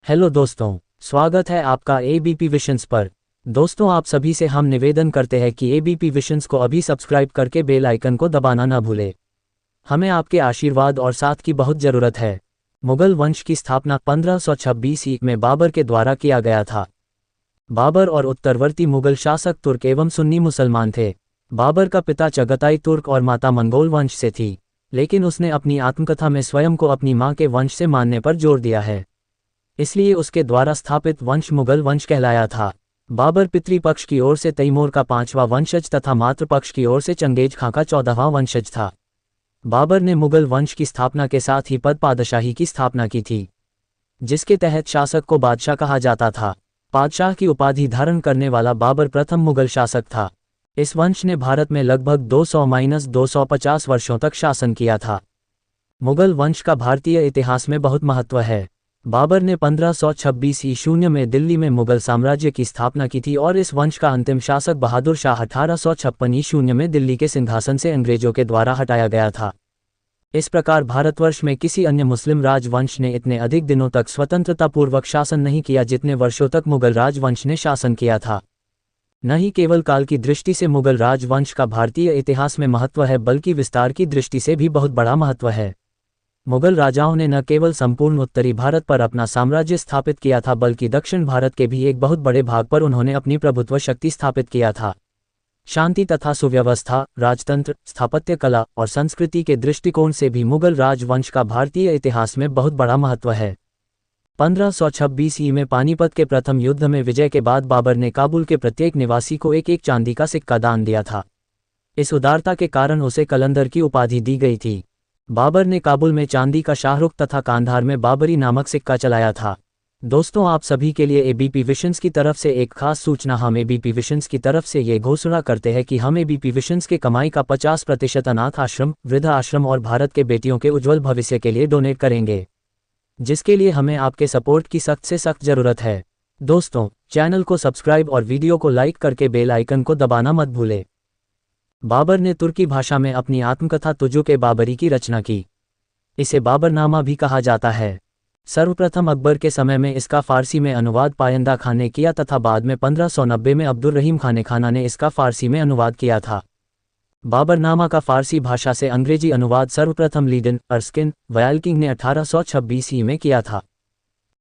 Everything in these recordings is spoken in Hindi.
हेलो दोस्तों, स्वागत है आपका एबीपी विशंस पर। दोस्तों, आप सभी से हम निवेदन करते हैं कि एबीपी विशंस को अभी सब्सक्राइब करके बेल आइकन को दबाना ना भूलें। हमें आपके आशीर्वाद और साथ की बहुत ज़रूरत है। मुगल वंश की स्थापना 1526 ईस्वी में बाबर के द्वारा किया गया था। बाबर और उत्तरवर्ती मुगल शासक तुर्क एवं सुन्नी मुसलमान थे। बाबर का पिता चगताई तुर्क और माता मंगोल वंश से थी, लेकिन उसने अपनी आत्मकथा में स्वयं को अपनी मां के वंश से मानने पर जोर दिया है। इसलिए उसके द्वारा स्थापित वंश मुगल वंश कहलाया था। बाबर पितृपक्ष की ओर से तैमूर का 5वां वंशज तथा मातृपक्ष की ओर से चंगेज खां का 14वां वंशज था। बाबर ने मुगल वंश की स्थापना के साथ ही पद पादशाही की स्थापना की थी, जिसके तहत शासक को बादशाह कहा जाता था। बादशाह की उपाधि धारण करने वाला बाबर प्रथम मुगल शासक था। इस वंश ने भारत में लगभग 200-250 वर्षों तक शासन किया था। मुगल वंश का भारतीय इतिहास में बहुत महत्व है। बाबर ने 1526 ईस्वी में दिल्ली में मुगल साम्राज्य की स्थापना की थी और इस वंश का अंतिम शासक बहादुर शाह 1856 ईस्वी में दिल्ली के सिंहासन से अंग्रेजों के द्वारा हटाया गया था। इस प्रकार भारतवर्ष में किसी अन्य मुस्लिम राजवंश ने इतने अधिक दिनों तक स्वतंत्रतापूर्वक शासन नहीं किया जितने वर्षों तक मुगल राजवंश ने शासन किया था। न ही केवल काल की दृष्टि से मुगल राजवंश का भारतीय इतिहास में महत्व है, बल्कि विस्तार की दृष्टि से भी बहुत बड़ा महत्व है। मुगल राजाओं ने न केवल संपूर्ण उत्तरी भारत पर अपना साम्राज्य स्थापित किया था, बल्कि दक्षिण भारत के भी एक बहुत बड़े भाग पर उन्होंने अपनी प्रभुत्व शक्ति स्थापित किया था। शांति तथा सुव्यवस्था, राजतंत्र, स्थापत्य कला और संस्कृति के दृष्टिकोण से भी मुगल राजवंश का भारतीय इतिहास में बहुत बड़ा महत्व है। 1526 ईस्वी में पानीपत के प्रथम युद्ध में विजय के बाद बाबर ने काबुल के प्रत्येक निवासी को एक चांदी का सिक्का दान दिया था। इस उदारता के कारण उसे कलंदर की उपाधि दी गई थी। बाबर ने काबुल में चांदी का शाहरुख तथा कांधार में बाबरी नामक सिक्का चलाया था। दोस्तों, आप सभी के लिए एबीपी विशंस की तरफ से एक खास सूचना। हम एबीपी विशंस की तरफ से ये घोषणा करते हैं कि हम एबीपी विशंस के कमाई का 50% अनाथ आश्रम, वृद्ध आश्रम और भारत के बेटियों के उज्जवल भविष्य के लिए डोनेट करेंगे, जिसके लिए हमें आपके सपोर्ट की सख्त से सख्त जरूरत है। दोस्तों, चैनल को सब्सक्राइब और वीडियो को लाइक करके बेल आइकन को दबाना मत भूलें। बाबर ने तुर्की भाषा में अपनी आत्मकथा तुजुक बाबरी की रचना की। इसे बाबरनामा भी कहा जाता है। सर्वप्रथम अकबर के समय में इसका फारसी में अनुवाद पायंदा खान ने किया तथा बाद में 1590 में अब्दुल रहीम खाना ने इसका फारसी में अनुवाद किया था। बाबरनामा का फारसी भाषा से अंग्रेजी अनुवाद सर्वप्रथम लीडन अर्स्किन वयालकिंग ने 1826 ईस्वी में किया था।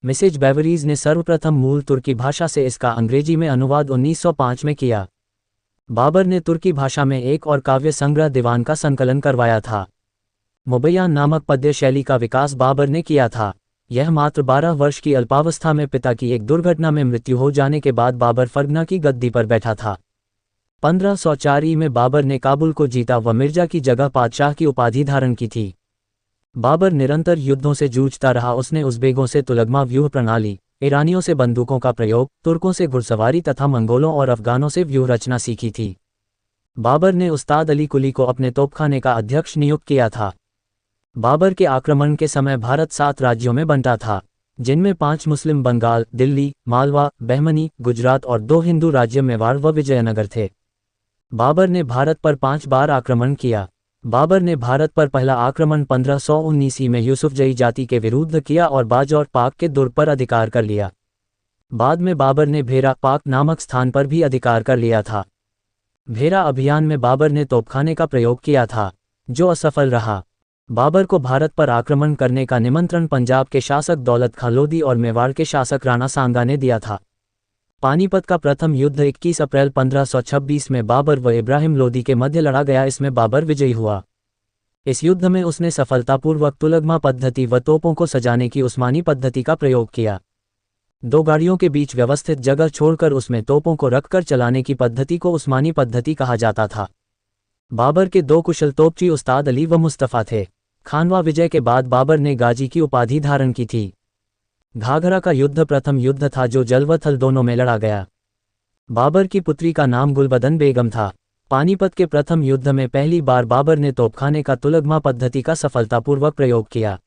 मिसेज बेवरीज ने सर्वप्रथम मूल तुर्की भाषा से इसका अंग्रेजी में अनुवाद 1905 में किया। बाबर ने तुर्की भाषा में एक और काव्य संग्रह दीवान का संकलन करवाया था। मुबैयान नामक पद्य शैली का विकास बाबर ने किया था। यह मात्र 12 वर्ष की अल्पावस्था में पिता की एक दुर्घटना में मृत्यु हो जाने के बाद बाबर फरगना की गद्दी पर बैठा था। 1504 ईस्वी में बाबर ने काबुल को जीता व मिर्जा की जगह पातशाह की उपाधि धारण की थी। बाबर निरंतर युद्धों से जूझता रहा। उसने उज़्बेकों से तुलगमा व्यूह प्रणाली, ईरानियों से बंदूकों का प्रयोग, तुर्कों से घुड़सवारी तथा मंगोलों और अफगानों से व्यूह रचना सीखी थी। बाबर ने उस्ताद अली कुली को अपने तोपखाने का अध्यक्ष नियुक्त किया था। बाबर के आक्रमण के समय भारत 7 राज्यों में बंटा था, जिनमें 5 मुस्लिम बंगाल, दिल्ली, मालवा, बहमनी, गुजरात और 2 हिंदू राज्य मेवाड़ व विजयनगर थे। बाबर ने भारत पर 5 बार आक्रमण किया। बाबर ने भारत पर पहला आक्रमण 1519 ईस्वी में यूसुफजई जाति के विरुद्ध किया और बाज और पाक के दुर्ग पर अधिकार कर लिया। बाद में बाबर ने भेरा पाक नामक स्थान पर भी अधिकार कर लिया था। भेरा अभियान में बाबर ने तोपखाने का प्रयोग किया था, जो असफल रहा। बाबर को भारत पर आक्रमण करने का निमंत्रण पंजाब के शासक दौलत खां लोधी और मेवाड़ के शासक राणा सांगा ने दिया था। पानीपत का प्रथम युद्ध 21 अप्रैल 1526 में बाबर व इब्राहिम लोदी के मध्य लड़ा गया। इसमें बाबर विजयी हुआ। इस युद्ध में उसने सफलतापूर्वक तुलगमा पद्धति व तोपों को सजाने की उस्मानी पद्धति का प्रयोग किया। 2 गाड़ियों के बीच व्यवस्थित जगह छोड़कर उसमें तोपों को रखकर चलाने की पद्धति को उस्मानी पद्धति कहा जाता था। बाबर के 2 कुशल तोपची उस्ताद अली व मुस्तफ़ा थे। खानवा विजय के बाद बाबर ने गाजी की उपाधि धारण की थी। घाघरा का युद्ध प्रथम युद्ध था जो जल व थल दोनों में लड़ा गया। बाबर की पुत्री का नाम गुलबदन बेगम था। पानीपत के प्रथम युद्ध में पहली बार बाबर ने तोपखाने का तुलगमा पद्धति का सफलतापूर्वक प्रयोग किया।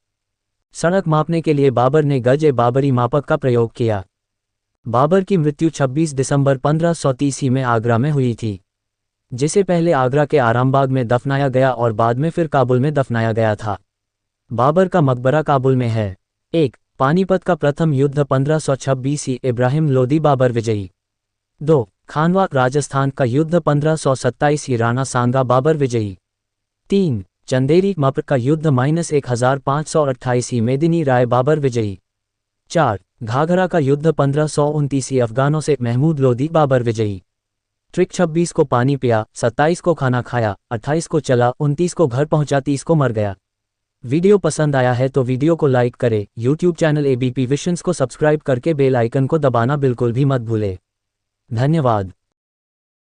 सड़क मापने के लिए बाबर ने गज बाबरी मापक का प्रयोग किया। बाबर की मृत्यु 26 दिसंबर 1530 ईस्वी में आगरा में हुई थी, जिसे पहले आगरा के आरामबाग में दफनाया गया और बाद में फिर काबुल में दफनाया गया था। बाबर का मकबरा काबुल में है। 1. पानीपत का प्रथम युद्ध 1526 इब्राहिम लोदी बाबर विजयी। 2. खानवा राजस्थान का युद्ध 1527 राणा सांगा बाबर विजयी। 3. चंदेरी मप्र का युद्ध -1528 मेदिनी राय बाबर विजयी। 4. घाघरा का युद्ध 1529 अफगानों से महमूद लोदी बाबर विजयी। ट्रिक 26 को पानी पिया, 27 को खाना खाया, 28 को चला, 29 को घर पहुंचा, 30 को मर गया। वीडियो पसंद आया है तो वीडियो को लाइक करें, यूट्यूब चैनल एबीपी विशंस को सब्सक्राइब करके बेल आइकन को दबाना बिल्कुल भी मत भूले। धन्यवाद।